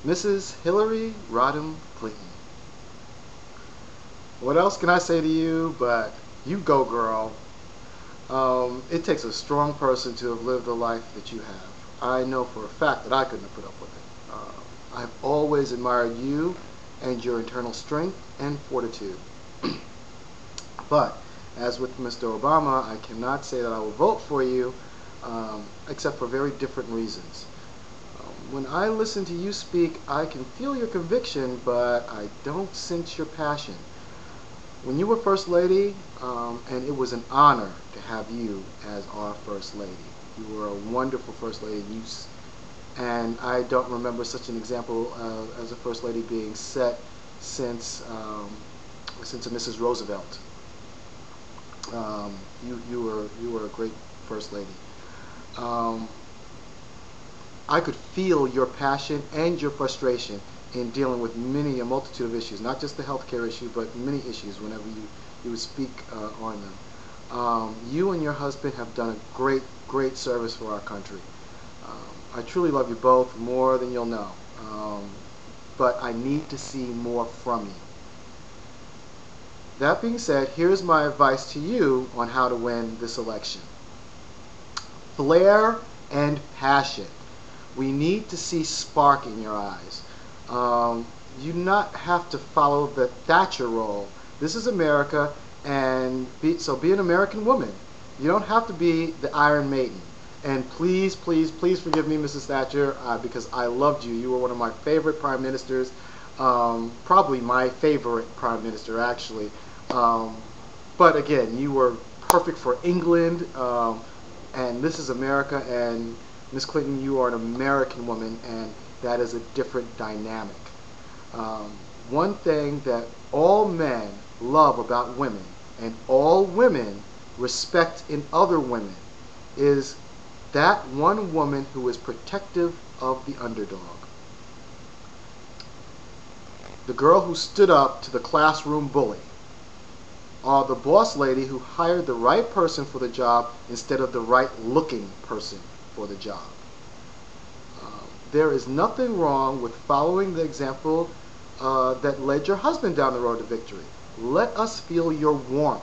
Mrs. Hillary Rodham Clinton. What else can I say to you but you go, girl. It takes a strong person to have lived the life that you have. I know for a fact that I couldn't have put up with it. I've always admired you and your internal strength and fortitude. But as with Mr. Obama, I cannot say that I will vote for you, except for very different reasons. When I listen to you speak, I can feel your conviction, but I don't sense your passion. When you were First Lady, and it was an honor to have you as our First Lady. You were a wonderful First Lady, and I don't remember such an example as a First Lady being set since a Mrs. Roosevelt. You were a great First Lady. I could feel your passion and your frustration in dealing with a multitude of issues, not just the healthcare issue, but many issues whenever you would speak on them. You and your husband have done a great service for our country. I truly love you both more than you'll know, but I need to see more from you. That being said, here's my advice to you on how to win this election. Flair and passion. We need to see spark in your eyes. You do not have to follow the Thatcher role. This is America, and so be an American woman. You don't have to be the Iron Maiden. And please, please, please forgive me, Mrs. Thatcher, because I loved you. You were one of my favorite prime ministers, probably my favorite prime minister, actually. But again, you were perfect for England, and this is America, and Ms. Clinton, you are an American woman, and that is a different dynamic. One thing that all men love about women, and all women respect in other women, is that one woman who is protective of the underdog. The girl who stood up to the classroom bully, or the boss lady who hired the right person for the job instead of the right looking person for the job. There is nothing wrong with following the example that led your husband down the road to victory. Let us feel your warmth.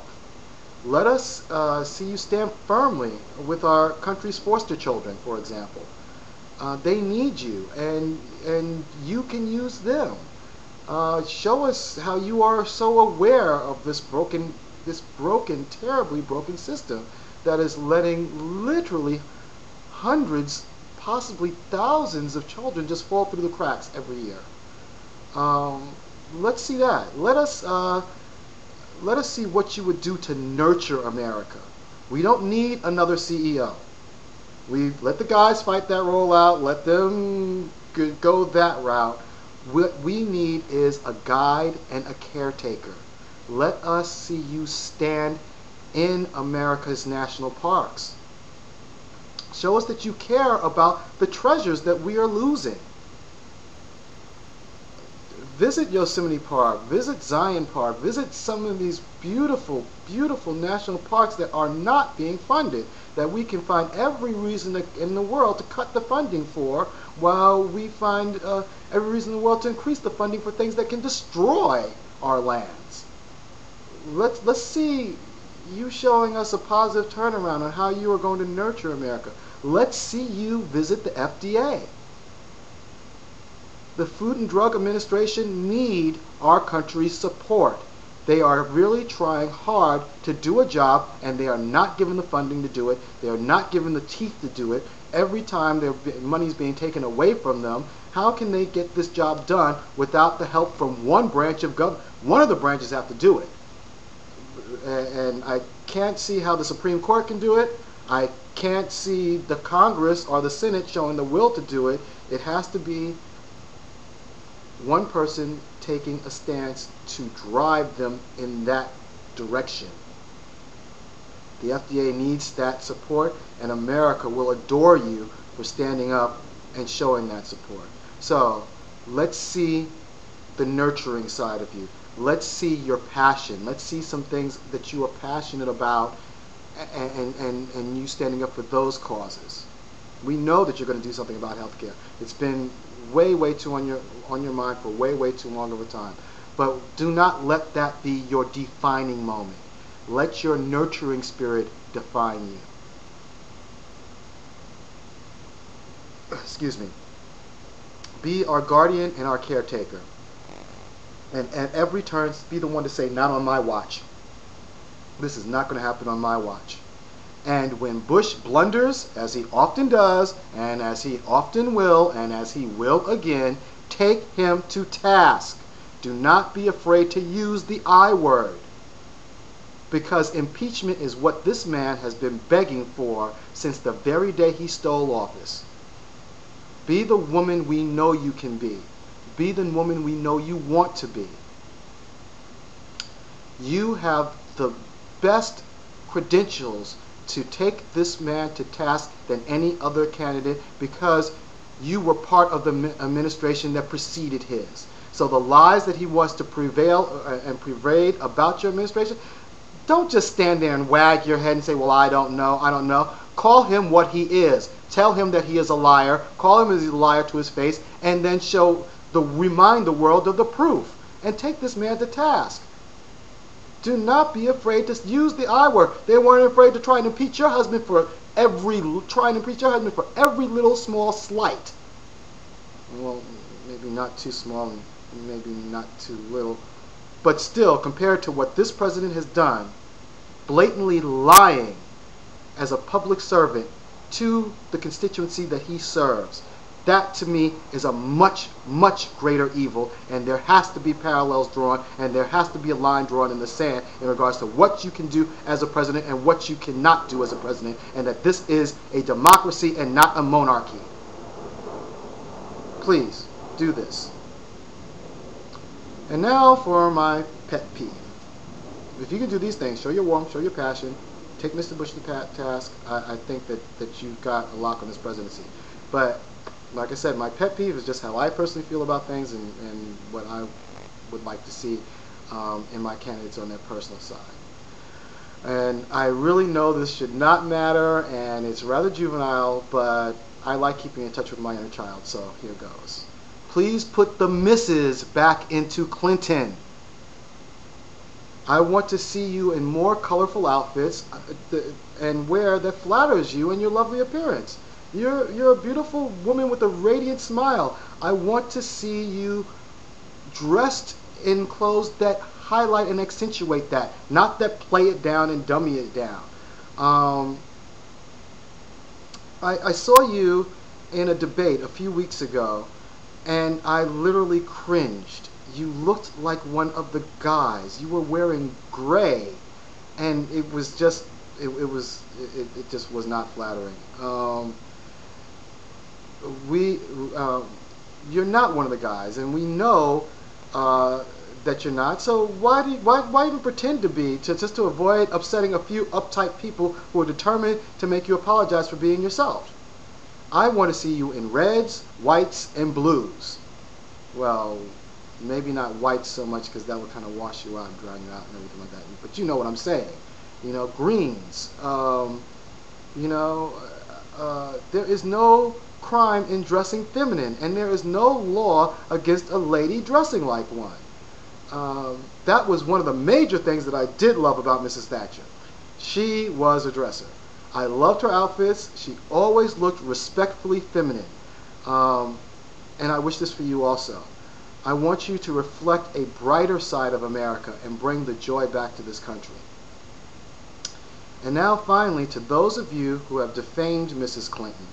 Let us see you stand firmly with our country's foster children, for example. They need you, and you can use them. Show us how you are so aware of this broken, terribly broken system that is letting literally hundreds, possibly thousands of children just fall through the cracks every year. Let's see that. Let us see what you would do to nurture America. We don't need another CEO. We let the guys fight that role out. Let them go that route. What we need is a guide and a caretaker. Let us see you stand in America's national parks. Show us that you care about the treasures that we are losing. Visit Yosemite Park, visit Zion Park, visit some of these beautiful, beautiful national parks that are not being funded, that we can find every reason in the world to cut the funding for, while we find every reason in the world to increase the funding for things that can destroy our lands. Let's see you showing us a positive turnaround on how you are going to nurture America. Let's see you visit the FDA. The Food and Drug Administration need our country's support. They are really trying hard to do a job, and they are not given the funding to do it. They are not given the teeth to do it. Every time their money is being taken away from them, how can they get this job done without the help from one branch of government? One of the branches have to do it. And I can't see how the Supreme Court can do it. I can't see the Congress or the Senate showing the will to do it. It has to be one person taking a stance to drive them in that direction. The FDA needs that support, and America will adore you for standing up and showing that support. So let's see the nurturing side of you. Let's see your passion. Let's see some things that you are passionate about, and you standing up for those causes. We know that you're going to do something about health care. It's been way too on your mind for way too long of a time. But do not let that be your defining moment. Let your nurturing spirit define you. Excuse me. Be our guardian and our caretaker. And at every turn, be the one to say, not on my watch. This is not going to happen on my watch. And when Bush blunders, as he often does, and as he often will, and as he will again, take him to task. Do not be afraid to use the I word. Because impeachment is what this man has been begging for since the very day he stole office. Be the woman we know you can be. Be the woman we know you want to be. You have the best credentials to take this man to task than any other candidate because you were part of the administration that preceded his. So the lies that he wants to prevail and pervade about your administration, don't just stand there and wag your head and say, well, I don't know. Call him what he is. Tell him that he is a liar. Call him as a liar to his face, and then remind the world of the proof. And take this man to task. Do not be afraid to use the I word. They weren't afraid to try and impeach your husband for every little small slight. Well, maybe not too small and maybe not too little. But still, compared to what this president has done, blatantly lying as a public servant to the constituency that he serves, that to me is a much greater evil, and there has to be parallels drawn, and there has to be a line drawn in the sand in regards to what you can do as a president and what you cannot do as a president, and that this is a democracy and not a monarchy. Please do this. And now for my pet peeve. If you can do these things, show your warmth, show your passion, take Mr. Bush to task, I think that you've got a lock on this presidency. But like I said, my pet peeve is just how I personally feel about things and what I would like to see in my candidates on their personal side. And I really know this should not matter, and it's rather juvenile, but I like keeping in touch with my inner child, so here goes. Please put the Mrs. back into Clinton. I want to see you in more colorful outfits and wear that flatters you and your lovely appearance. You're a beautiful woman with a radiant smile. I want to see you dressed in clothes that highlight and accentuate that, not that play it down and dummy it down. I saw you in a debate a few weeks ago, and I literally cringed. You looked like one of the guys. You were wearing gray, and it was just it just was not flattering. You're not one of the guys, and we know that you're not. So why even pretend to be, just to avoid upsetting a few uptight people who are determined to make you apologize for being yourself? I want to see you in reds, whites, and blues. Well, maybe not whites so much, because that would kind of wash you out and drown you out and everything like that. But you know what I'm saying. You know, greens. There is no crime in dressing feminine, and there is no law against a lady dressing like one. That was one of the major things that I did love about Mrs. Thatcher. She was a dresser. I loved her outfits. She always looked respectfully feminine. And I wish this for you also. I want you to reflect a brighter side of America and bring the joy back to this country. And now finally, to those of you who have defamed Mrs. Clinton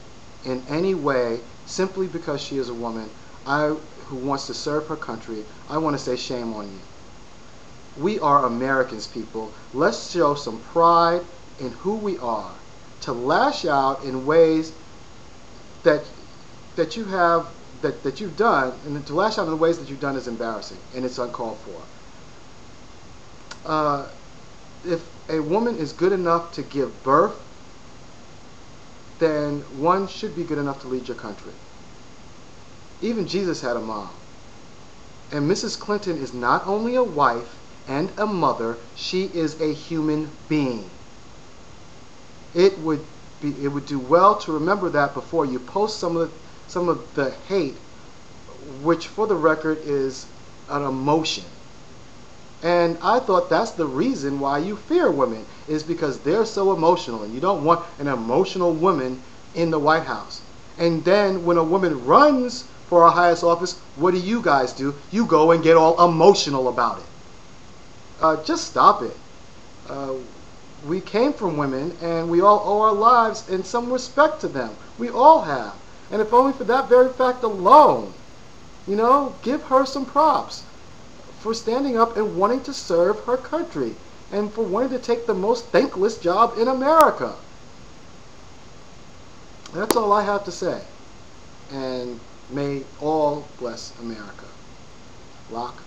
in any way simply because she is a woman who wants to serve her country, I want to say shame on you. We are Americans, people. Let's show some pride in who we are, to lash out in ways that you've done, and to lash out in the ways that you've done is embarrassing, and it's uncalled for. If a woman is good enough to give birth, then one should be good enough to lead your country. Even Jesus had a mom. And Mrs. Clinton is not only a wife and a mother, she is a human being. It would it would do well to remember that before you post some of the hate, which for the record is an emotion. And I thought that's the reason why you fear women, is because they're so emotional, and you don't want an emotional woman in the White House. And then when a woman runs for our highest office, what do you guys do? You go and get all emotional about it. Just stop it. We came from women, and we all owe our lives in some respect to them. We all have. And if only for that very fact alone, give her some props for standing up and wanting to serve her country, and for wanting to take the most thankless job in America. That's all I have to say. And may all bless America. Rock